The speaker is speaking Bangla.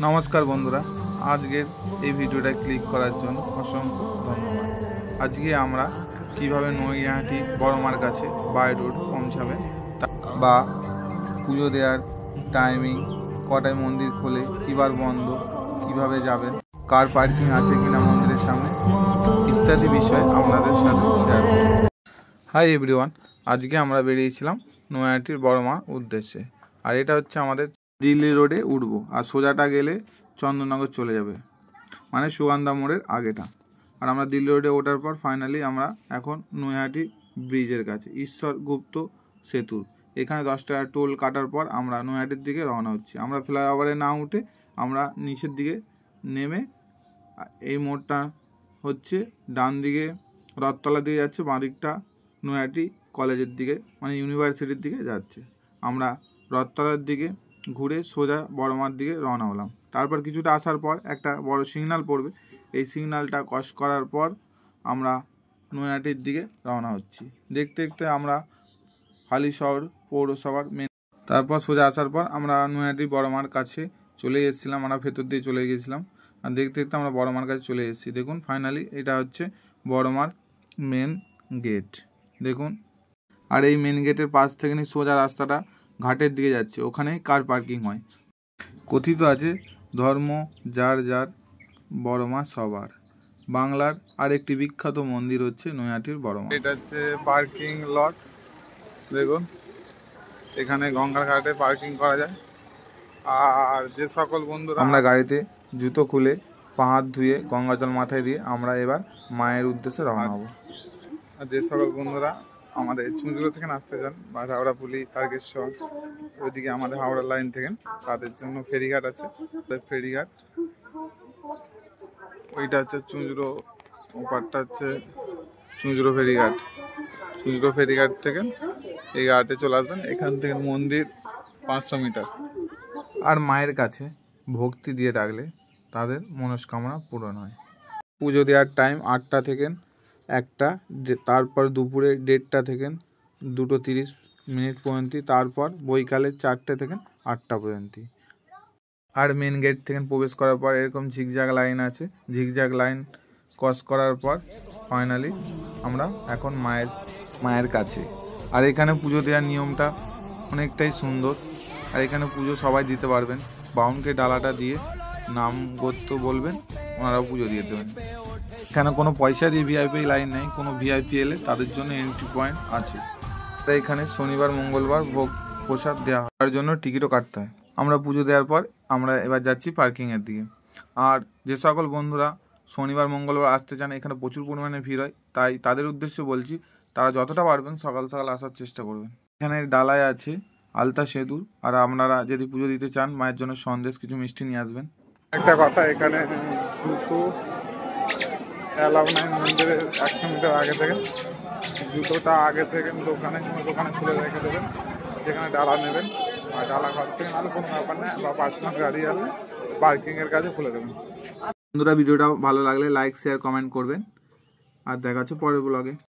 নমস্কার বন্ধুরা, আজকের এই ভিডিওটা ক্লিক করার জন্য অসংখ্য ধন্যবাদ। আজকে আমরা কিভাবে নৈহাটি বড়মার কাছে বাই রোড পৌঁছাবেন বা পুজো দেওয়ার টাইমিং, কটায় মন্দির খোলে, কিবার বন্ধ, কিভাবে যাবেন, কার পার্কিং আছে কিনা মন্দিরের সামনে ইত্যাদি বিষয় আপনাদের সাথে শেয়ার করব। হাই এভরিওয়ান, আজকে আমরা বেরিয়েছিলাম নৈহাটির বড়মার উদ্দেশ্যে। আর এটা হচ্ছে আমাদের দিল্লি রোডে উঠবো, আর সোজাটা গেলে চন্দননগর চলে যাবে, মানে সুগন্ধা মোড়ের আগেটা। আর আমরা দিল্লি রোডে ওঠার পর ফাইনালি আমরা এখন নৈহাটি ব্রিজের কাছে, ঈশ্বরগুপ্ত সেতু। এখানে 10 টাকা টোল কাটার পর আমরা নৈহাটির দিকে রওনা হচ্ছি। আমরা ফ্লাইওভারে না উঠে আমরা নিচের দিকে নেমে, এই মোড়টা হচ্ছে ডান দিকে রথতলা দিয়ে যাচ্ছে, বাঁ দিকটা নৈহাটি কলেজের দিকে মানে ইউনিভার্সিটির দিকে যাচ্ছে। আমরা রথতলার দিকে ঘুরে সোজা বড়মার দিকে রওনা হলাম। তারপর কিছুটা আসার পর একটা বড় সিগন্যাল পড়বে, এই সিগন্যালটা ক্রস করার পর আমরা নৈহাটির দিকে রওনা হচ্ছি। দেখতে দেখতে আমরা হালিশহর পৌরসভার তারপর সোজা আসার পর আমরা নৈহাটি বড়মার কাছে চলে এসেছিলাম। আমরা ভেতর দিয়ে চলে গেছিলাম, আর দেখতে দেখতে আমরা বড়মার কাছে চলে এসেছি। দেখুন ফাইনালি এটা হচ্ছে বড়মার মেন গেট, দেখুন। আর এই মেন গেটের পাশ থেকে সোজা রাস্তাটা ঘাটের দিকে যাচ্ছে, ওখানেই কার পার্কিং হয়। কথিত আছে, ধর্ম যার যার, বড়মা সবার। বাংলার আরেকটি বিখ্যাত মন্দির হচ্ছে নৈহাটির বড়মা। এটা হচ্ছে পার্কিং লট, দেখুন এখানে গঙ্গার ঘাটে পার্কিং করা যায়। আর যে সকল বন্ধুরা আমরা গাড়িতে জুতো খুলে পা হাত ধুয়ে গঙ্গা জল মাথায় দিয়ে আমরা এবার মায়ের উদ্দেশ্যে রওনা হব। আর যে সকল বন্ধুরা আমাদের চুঁচুড়া থেকে আসতে চান বা হাওড়াপুলি তারকেশ্বর ওইদিকে আমাদের হাওড়া লাইন থেকে, তাদের জন্য ফেরিঘাট আছে। ফেরিঘাট ওইটা হচ্ছে চুঁচুড়ো, ওপারটা হচ্ছে চুঁচুড়ো ফেরিঘাট। চুঁচুড়ো ফেরিঘাট থেকে এই ঘাটে চলে আসবেন। এখান থেকে মন্দির 500 মিটার। আর মায়ের কাছে ভক্তি দিয়ে ডাকলে তাদের মনস্কামনা পূরণ হয়। পুজো দেওয়ার টাইম 8টা থেকে 1টা, তারপর দুপুরে 1:30 থেকে 2:30 পর্যন্ত, তারপর বৈকালে 4টে থেকে 8টা পর্যন্ত। আর মেন গেট থেকে প্রবেশ করার পর এরকম ঝিকঝ্যাক লাইন আছে, ঝিকঝ্যাক লাইন ক্রস করার পর ফাইনালি আমরা এখন মায়ের কাছে। আর এখানে পুজো দেওয়ার নিয়মটা অনেকটাই সুন্দর। আর এখানে পুজো সবাই দিতে পারবেন, বাউনকে ডালাটা দিয়ে নাম গোত্র বলবেন, ওনারাও পুজো দিয়ে দেবেন। এখানে কোনো পয়সা দিয়ে ভিআইপি লাইন নেই, কোনো ভিআইপি এলে তাদের জন্য এন্ট্রি পয়েন্ট আছে। তাই এখানে শনিবার মঙ্গলবার ভোগ প্রসাদ দেওয়া হয়, তার জন্য টিকিটও কাটতে হয়। আমরা পুজো দেওয়ার পর আমরা এবার যাচ্ছি পার্কিংয়ের দিকে। আর যে সকল বন্ধুরা শনিবার মঙ্গলবার আসতে চান, এখানে প্রচুর পরিমাণে ভিড় হয়, তাই তাদের উদ্দেশ্যে বলছি তারা যতটা পারবেন সকাল সকাল আসার চেষ্টা করবেন। এখানে ডালায় আছে আলতা সেতু। আর আপনারা যদি পুজো দিতে চান, মায়ের জন্য সন্দেশ কিছু মিষ্টি নিয়ে আসবেন। একটা কথা, এখানে জুতো অ্যালাউ নাই মন্দিরের 100 মিটার আগে থেকে। জুতোটা আগে থেকে দোকানে খুলে রেখে দেবেন, যেখানে ডালা নেবেন। আর ডালা ঘর থেকে নাহলে কোনো ব্যাপার নেই, বা পার্সোনাল গাড়ি আনলে পার্কিংয়ের কাছে খুলে দেবেন। বন্ধুরা ভিডিওটা ভালো লাগলে লাইক শেয়ার কমেন্ট করবেন, আর দেখা হচ্ছে পরের ব্লগে।